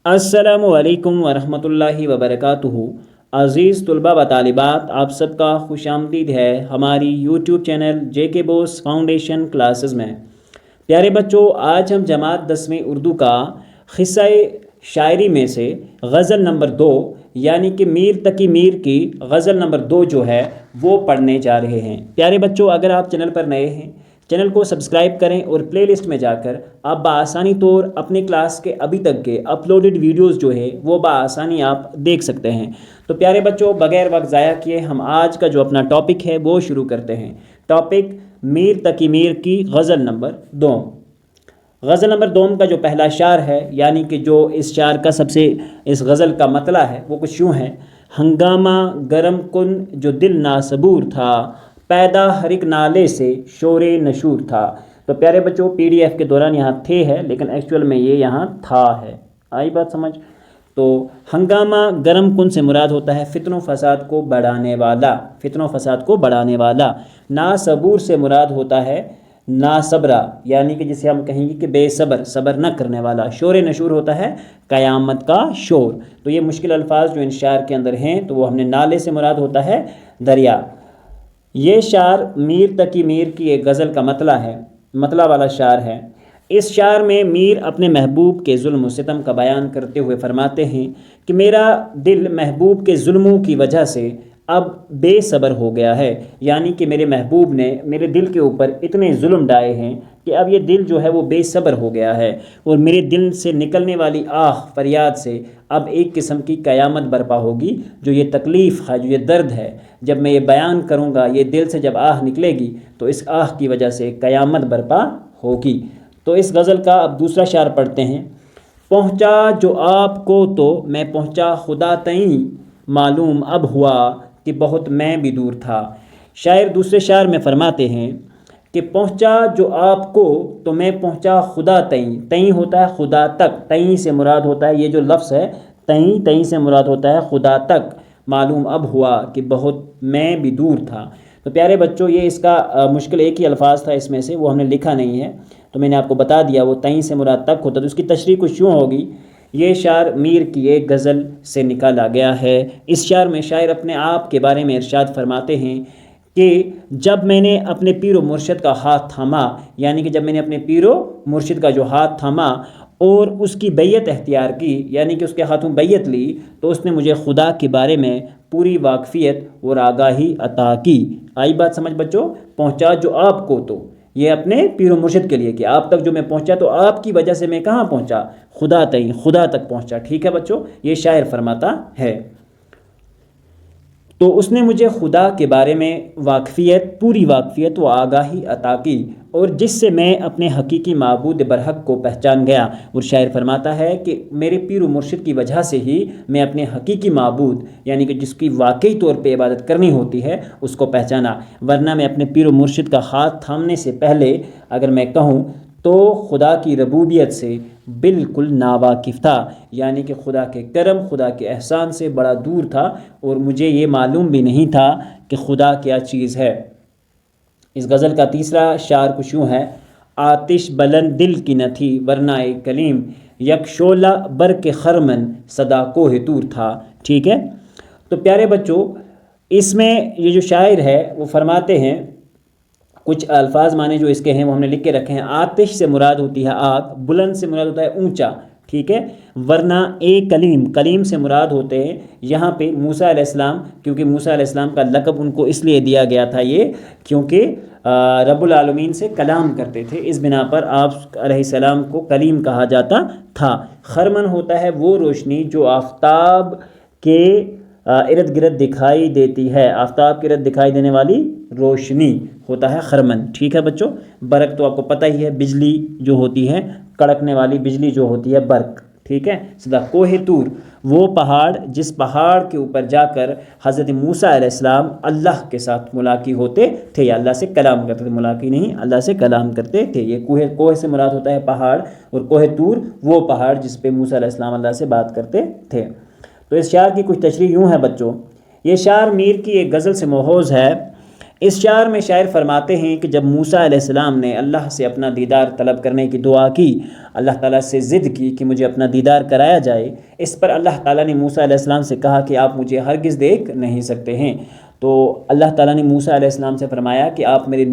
السلام علیکم ورحمۃ اللہ وبرکاتہ۔ عزیز طلباء و طالبات، آپ سب کا خوش آمدید ہے ہماری یوٹیوب چینل جے کے بوس فاؤنڈیشن کلاسز میں۔ پیارے بچوں، آج ہم جماعت 10ویں اردو کا قصہ شاعری میں سے غزل نمبر 2 یعنی کہ میر تقی میر کی غزل نمبر 2 جو ہے وہ پڑھنے جا رہے ہیں۔ پیارے بچوں، اگر آپ چینل پر نئے ہیں چینل کو سبسکرائب کریں اور پلے لسٹ میں جا کر آپ بآسانی طور اپنے کلاس کے ابھی تک کے اپلوڈڈ ویڈیوز جو ہے وہ بآسانی آپ دیکھ سکتے ہیں۔ تو پیارے بچوں، بغیر وقت ضائع کیے ہم آج کا جو اپنا ٹاپک ہے وہ شروع کرتے ہیں۔ ٹاپک میر تقی میر کی غزل نمبر 2۔ غزل نمبر 2 کا جو پہلا شعر ہے یعنی کہ جو اس شعر کا اس غزل کا مطلع ہے وہ کچھ یوں ہے: ہنگامہ گرم کن جو دل ناصبور تھا، پیدا ہر ایک نالے سے شور نشور تھا۔ تو پیارے بچوں، پی ڈی ایف کے دوران یہاں تھے ہے لیکن ایکچول میں یہ یہاں تھا ہے۔ آئی بات سمجھ؟ تو ہنگامہ گرم کن سے مراد ہوتا ہے فتن و فساد کو بڑھانے والا، فتن و فساد کو بڑھانے والا۔ ناصبور سے مراد ہوتا ہے ناصبرہ، یعنی کہ جسے ہم کہیں گے کہ بے صبر، صبر نہ کرنے والا۔ شور نشور ہوتا ہے قیامت کا شور۔ تو یہ مشکل الفاظ جو ان شعر کے اندر ہیں تو وہ ہم نے نالے سے مراد ہوتا ہے دریا۔ یہ شعر میر تقی میر کی ایک غزل کا مطلع والا شعر ہے۔ اس شعر میں میر اپنے محبوب کے ظلم و ستم کا بیان کرتے ہوئے فرماتے ہیں کہ میرا دل محبوب کے ظلموں کی وجہ سے اب بے صبر ہو گیا ہے، یعنی کہ میرے محبوب نے میرے دل کے اوپر اتنے ظلم ڈائے ہیں کہ اب یہ دل جو ہے وہ بے صبر ہو گیا ہے، اور میرے دل سے نکلنے والی آہ فریاد سے اب ایک قسم کی قیامت برپا ہوگی۔ جو یہ تکلیف ہے، جو یہ درد ہے، جب میں یہ بیان کروں گا، یہ دل سے جب آہ نکلے گی تو اس آہ کی وجہ سے قیامت برپا ہوگی۔ تو اس غزل کا اب دوسرا شعر پڑھتے ہیں۔ پہنچا جو آپ کو تو میں پہنچا خدا تئیں، معلوم اب ہوا کہ بہت میں بھی دور تھا۔ شاعر دوسرے شعر میں فرماتے ہیں کہ پہنچا جو آپ کو تو میں پہنچا خدا تئیں۔ تئیں ہوتا ہے خدا تک، تئیں سے مراد ہوتا ہے یہ جو لفظ ہے تئیں، تئیں سے مراد ہوتا ہے خدا تک، معلوم اب ہوا کہ بہت میں بھی دور تھا۔ تو پیارے بچوں، یہ اس کا مشکل ایک ہی الفاظ تھا اس میں سے، وہ ہم نے لکھا نہیں ہے تو میں نے آپ کو بتا دیا، وہ تئیں سے مراد تک ہوتا ہے۔ تو اس کی تشریح کچھ یوں ہوگی: یہ شعر میر کی ایک غزل سے نکالا گیا ہے۔ اس شعر میں شاعر اپنے آپ کے بارے میں ارشاد فرماتے ہیں کہ جب میں نے اپنے پیر و مرشد کا ہاتھ تھاما، یعنی کہ جب میں نے اپنے پیر و مرشد کا جو ہاتھ تھاما اور اس کی بیعت اختیار کی، یعنی کہ اس کے ہاتھوں بیعت لی، تو اس نے مجھے خدا کے بارے میں پوری واقفیت اور آگاہی عطا کی۔ آئی بات سمجھ بچوں؟ پہنچا جو آپ کو تو یہ اپنے پیر و مرشد کے لیے کہ آپ تک جو میں پہنچا تو آپ کی وجہ سے میں کہاں پہنچا؟ خدا تئیں، خدا تک پہنچا۔ ٹھیک ہے بچوں، یہ شاعر فرماتا ہے۔ تو اس نے مجھے خدا کے بارے میں پوری واقفیت و آگاہی عطا کی، اور جس سے میں اپنے حقیقی معبود برحق کو پہچان گیا۔ اور شاعر فرماتا ہے کہ میرے پیر و مرشد کی وجہ سے ہی میں اپنے حقیقی معبود، یعنی کہ جس کی واقعی طور پہ عبادت کرنی ہوتی ہے، اس کو پہچانا، ورنہ میں اپنے پیر و مرشد کا ہاتھ تھامنے سے پہلے اگر میں کہوں تو خدا کی ربوبیت سے بالکل ناواقف تھا، یعنی کہ خدا کے کرم، خدا کے احسان سے بڑا دور تھا، اور مجھے یہ معلوم بھی نہیں تھا کہ خدا کیا چیز ہے۔ اس غزل کا تیسرا شعر کچھ یوں ہے: آتش بلند دل کی نہ تھی ورنہ ایک کلیم، یک شعلہ برق خرمن صدا کوہ طور تھا۔ ٹھیک ہے؟ تو پیارے بچوں، اس میں یہ جو شاعر ہے وہ فرماتے ہیں، کچھ الفاظ معنی جو اس کے ہیں وہ ہم نے لکھ کے رکھے ہیں۔ آتش سے مراد ہوتی ہے آگ، بلند سے مراد ہوتا ہے اونچا، ٹھیک ہے، ورنہ ایک کلیم، کلیم سے مراد ہوتے ہیں یہاں پہ موسیٰ علیہ السلام، کیونکہ موسیٰ علیہ السلام کا لقب ان کو اس لیے دیا گیا تھا یہ کیونکہ رب العالمین سے کلام کرتے تھے، اس بنا پر آپ علیہ السلام کو کلیم کہا جاتا تھا۔ خرمن ہوتا ہے وہ روشنی جو آفتاب کے ارد گرد دکھائی دیتی ہے، آفتاب کے ارد دکھائی دینے والی روشنی ہوتا ہے خرمن۔ ٹھیک ہے بچوں؟ برق تو آپ کو پتہ ہی ہے، بجلی جو ہوتی ہے، کڑکنے والی بجلی جو ہوتی ہے، برق۔ ٹھیک ہے؟ صدا کوہ طور، وہ پہاڑ جس پہاڑ کے اوپر جا کر حضرت موسیٰ علیہ السلام اللہ کے ساتھ ملاقی ہوتے تھے، یا اللہ سے کلام کرتے تھے، ملاقی نہیں، اللہ سے کلام کرتے تھے۔ یہ کوہ سے مراد ہوتا ہے پہاڑ، اور کوہ طور وہ پہاڑ جس پہ موسیٰ علیہ السلام اللہ سے بات کرتے تھے۔ تو اس شعر کی کچھ تشریح یوں ہے بچوں: یہ شعر میر کی ایک غزل سے ماخوذ ہے۔ اس شعر میں شاعر فرماتے ہیں کہ جب موسیٰ علیہ السلام نے اللہ سے اپنا دیدار طلب کرنے کی دعا کی، اللہ تعالیٰ سے ضد کی کہ مجھے اپنا دیدار کرایا جائے، اس پر اللہ تعالیٰ نے موسیٰ علیہ السلام سے کہا کہ آپ مجھے ہرگز دیکھ نہیں سکتے ہیں۔ تو اللہ تعالیٰ نے موسیٰ علیہ السلام سے فرمایا کہ آپ میرے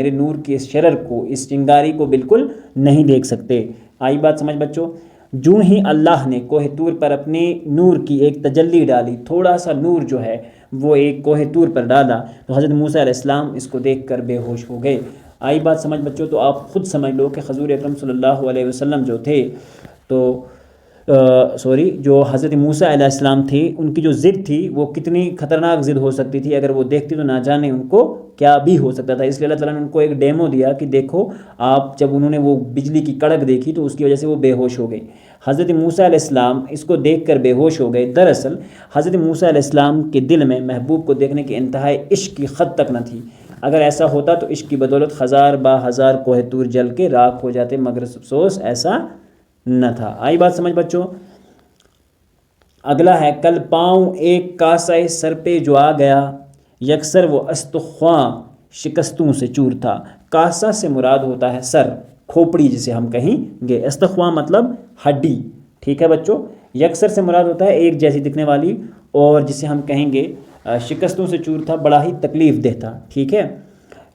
نور کی اس شرر کو، اس چنگاری کو بالکل نہیں دیکھ سکتے۔ آئی بات سمجھ بچوں؟ جو ہی اللہ نے کوہ طور پر اپنے نور کی ایک تجلی ڈالی، تھوڑا سا نور جو ہے وہ ایک کوہ طور پر ڈالا، تو حضرت موسیٰ علیہ السلام اس کو دیکھ کر بے ہوش ہو گئے۔ آئی بات سمجھ بچوں؟ تو آپ خود سمجھ لو کہ حضور اکرم صلی اللہ علیہ وسلم جو تھے تو جو حضرت موسیٰ علیہ السلام تھے، ان کی جو ضد تھی وہ کتنی خطرناک ضد ہو سکتی تھی، اگر وہ دیکھتی تو نہ جانے ان کو کیا بھی ہو سکتا تھا۔ اس لیے اللہ تعالیٰ نے ان کو ایک ڈیمو دیا کہ دیکھو آپ، جب انہوں نے وہ بجلی کی کڑک دیکھی تو اس کی وجہ سے وہ بے ہوش ہو گئی۔ حضرت موسیٰ علیہ السلام اس کو دیکھ کر بے ہوش ہو گئے۔ دراصل حضرت موسیٰ علیہ السلام کے دل میں محبوب کو دیکھنے کی انتہائی عشق کی حد تک نہ تھی۔ اگر ایسا ہوتا تو عشق کی بدولت ہزار با ہزار کوہ طور جل کے راکھ ہو جاتے، مگر افسوس ایسا نہ تھا۔ آئی بات سمجھ بچوں؟ اگلا ہے کل پاؤں ایک کاسہ سر پہ جو آ گیا، یکسر وہ استخواں شکستوں سے چور تھا۔ کاسہ سے مراد ہوتا ہے سر، کھوپڑی جسے ہم کہیں گے، استخواں مطلب ہڈی، ٹھیک ہے بچوں۔ یکسر سے مراد ہوتا ہے ایک جیسی دکھنے والی، اور جسے ہم کہیں گے شکستوں سے چور تھا، بڑا ہی تکلیف دہ تھا، ٹھیک ہے۔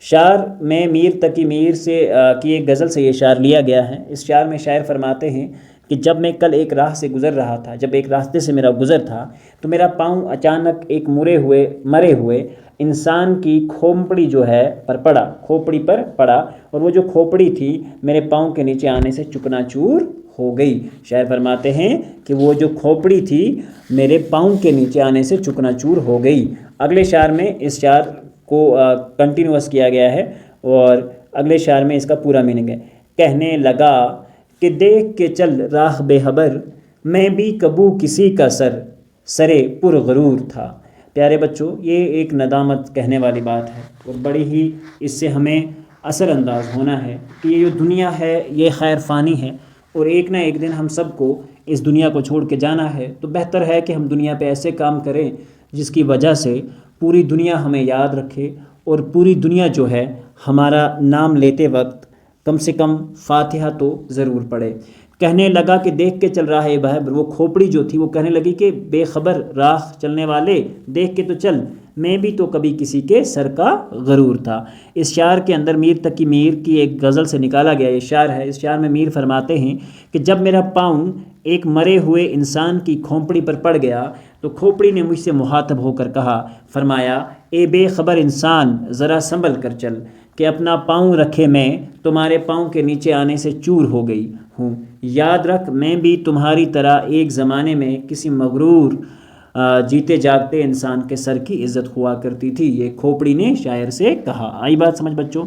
شعر میں میر تقی میر سے کی ایک غزل سے یہ شعر لیا گیا ہے۔ اس شعر میں شاعر فرماتے ہیں کہ جب میں کل ایک راہ سے گزر رہا تھا، جب ایک راستے سے میرا گزر تھا، تو میرا پاؤں اچانک ایک مرے ہوئے انسان کی کھوپڑی جو ہے پر پڑا، کھوپڑی پر پڑا، اور وہ جو کھوپڑی تھی میرے پاؤں کے نیچے آنے سے چکنا چور ہو گئی۔ شاعر فرماتے ہیں کہ وہ جو کھوپڑی تھی میرے پاؤں کے نیچے آنے سے چکنا چور ہو گئی۔ اگلے شعر میں اس شعر کو کنٹینیوس کیا گیا ہے، اور اگلے شعر میں اس کا پورا میننگ ہے۔ کہنے لگا کہ دیکھ کے چل راہ بے خبر، میں بھی کبو کسی کا سرے پر غرور تھا۔ پیارے بچوں، یہ ایک ندامت کہنے والی بات ہے، اور بڑی ہی اس سے ہمیں اثر انداز ہونا ہے کہ یہ جو دنیا ہے یہ خیر فانی ہے، اور ایک نہ ایک دن ہم سب کو اس دنیا کو چھوڑ کے جانا ہے۔ تو بہتر ہے کہ ہم دنیا پہ ایسے کام کریں جس کی وجہ سے پوری دنیا ہمیں یاد رکھے، اور پوری دنیا جو ہے ہمارا نام لیتے وقت کم سے کم فاتحہ تو ضرور پڑھے۔ کہنے لگا کہ دیکھ کے چل رہا ہے بہبر، وہ کھوپڑی جو تھی وہ کہنے لگی کہ بے خبر راہ چلنے والے، دیکھ کے تو چل، میں بھی تو کبھی کسی کے سر کا غرور تھا۔ اس شعر کے اندر میر تقی میر کی ایک غزل سے نکالا گیا یہ شعر ہے۔ اس شعر میں میر فرماتے ہیں کہ جب میرا پاؤں ایک مرے ہوئے انسان کی کھوپڑی پر پڑ گیا تو کھوپڑی نے مجھ سے مخاطب ہو کر کہا، فرمایا اے بے خبر انسان ذرا سنبھل کر چل، کہ اپنا پاؤں رکھے میں تمہارے پاؤں کے نیچے آنے سے چور ہو گئی ہوں۔ یاد رکھ میں بھی تمہاری طرح ایک زمانے میں کسی مغرور جیتے جاگتے انسان کے سر کی عزت ہوا کرتی تھی، یہ کھوپڑی نے شاعر سے کہا۔ آئی بات سمجھ بچوں؟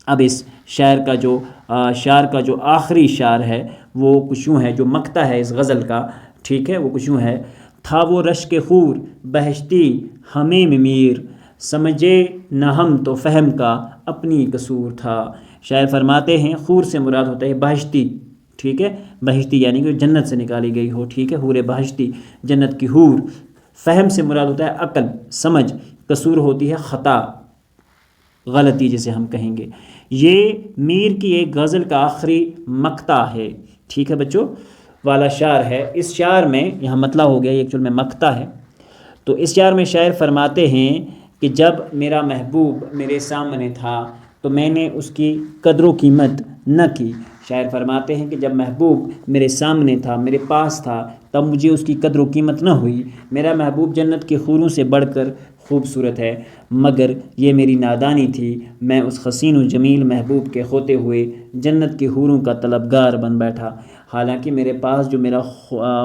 اب اس شعر کا جو آخری شعر ہے وہ کچھ یوں ہے، جو مقطع ہے اس غزل کا، ٹھیک ہے، وہ کچھ یوں ہے۔ تھا وہ رشک خور بہشتی ہمیں میر، سمجھے نہ ہم تو فہم کا اپنی قصور تھا۔ شاعر فرماتے ہیں خور سے مراد ہوتا ہے بہشتی، ٹھیک ہے، بہشتی یعنی کہ جنت سے نکالی گئی ہو، ٹھیک ہے، حور بہشتی جنت کی حور۔ فہم سے مراد ہوتا ہے عقل، سمجھ، قصور ہوتی ہے خطا، غلطی جسے ہم کہیں گے۔ یہ میر کی ایک غزل کا آخری مقطع ہے، ٹھیک ہے بچوں، والا شعر ہے۔ اس شعر میں یہاں مطلع ہو گیا، یہ ایکچوئل میں مقطع ہے۔ تو اس شعر میں شاعر فرماتے ہیں کہ جب میرا محبوب میرے سامنے تھا تو میں نے اس کی قدر و قیمت نہ کی۔ شاعر فرماتے ہیں کہ جب محبوب میرے سامنے تھا، میرے پاس تھا، تب مجھے اس کی قدر و قیمت نہ ہوئی۔ میرا محبوب جنت کے حوروں سے بڑھ کر خوبصورت ہے، مگر یہ میری نادانی تھی، میں اس حسین و جمیل محبوب کے ہوتے ہوئے جنت کے حوروں کا طلبگار بن بیٹھا۔ حالانکہ میرے پاس جو میرا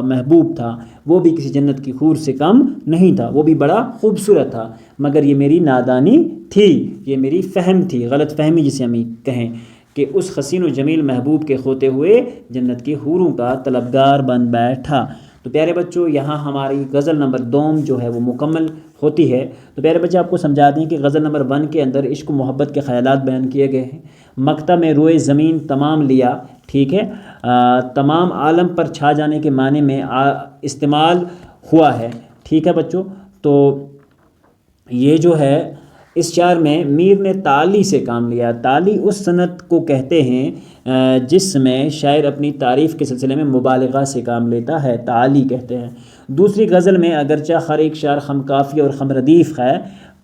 محبوب تھا وہ بھی کسی جنت کی حور سے کم نہیں تھا، وہ بھی بڑا خوبصورت تھا، مگر یہ میری نادانی تھی، یہ میری فہم تھی، غلط فہمی جسے ہم کہیں، کہ اس حسین و جمیل محبوب کے ہوتے ہوئے جنت کی حوروں کا طلبگار بن بیٹھا۔ تو پیارے بچوں، یہاں ہماری غزل نمبر 2 جو ہے وہ مکمل ہوتی ہے۔ تو پیارے بچے آپ کو سمجھا دیں کہ غزل نمبر 1 کے اندر عشق و محبت کے خیالات بیان کیے گئے ہیں۔ مقطع میں روئے زمین تمام لیا، ٹھیک ہے، تمام عالم پر چھا جانے کے معنی میں استعمال ہوا ہے، ٹھیک ہے بچوں۔ تو یہ جو ہے اس شعر میں میر نے تعالی سے کام لیا۔ تعالی اس صنعت کو کہتے ہیں جس میں شاعر اپنی تعریف کے سلسلے میں مبالغہ سے کام لیتا ہے، تعالی کہتے ہیں۔ دوسری غزل میں اگرچہ ہر ایک شعر خم قافیہ اور خم ردیف ہے،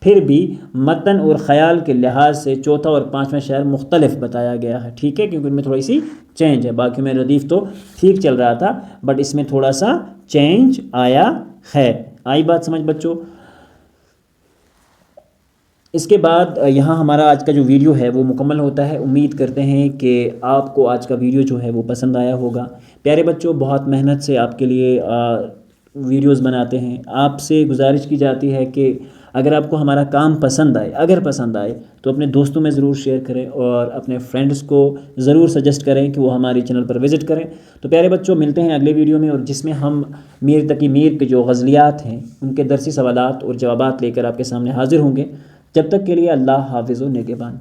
پھر بھی متن اور خیال کے لحاظ سے چوتھا اور پانچواں شعر مختلف بتایا گیا ہے، ٹھیک ہے، کیونکہ ان میں تھوڑی سی چینج ہے۔ باقی میں ردیف تو ٹھیک چل رہا تھا، بٹ اس میں تھوڑا سا چینج آیا ہے۔ آئی بات سمجھ بچوں؟ اس کے بعد یہاں ہمارا آج کا جو ویڈیو ہے وہ مکمل ہوتا ہے۔ امید کرتے ہیں کہ آپ کو آج کا ویڈیو جو ہے وہ پسند آیا ہوگا۔ پیارے بچوں، بہت محنت سے آپ کے لیے ویڈیوز بناتے ہیں۔ آپ سے گزارش کی جاتی ہے کہ اگر آپ کو ہمارا کام پسند آئے تو اپنے دوستوں میں ضرور شیئر کریں اور اپنے فرینڈز کو ضرور سجیسٹ کریں کہ وہ ہماری چینل پر وزٹ کریں۔ تو پیارے بچوں، ملتے ہیں اگلے ویڈیو میں، اور جس میں ہم میر تقی میر کے جو غزلیات ہیں ان کے درسی سوالات اور جوابات لے کر آپ کے سامنے حاضر ہوں گے۔ جب تک کے لیے اللہ حافظ و نگہبان۔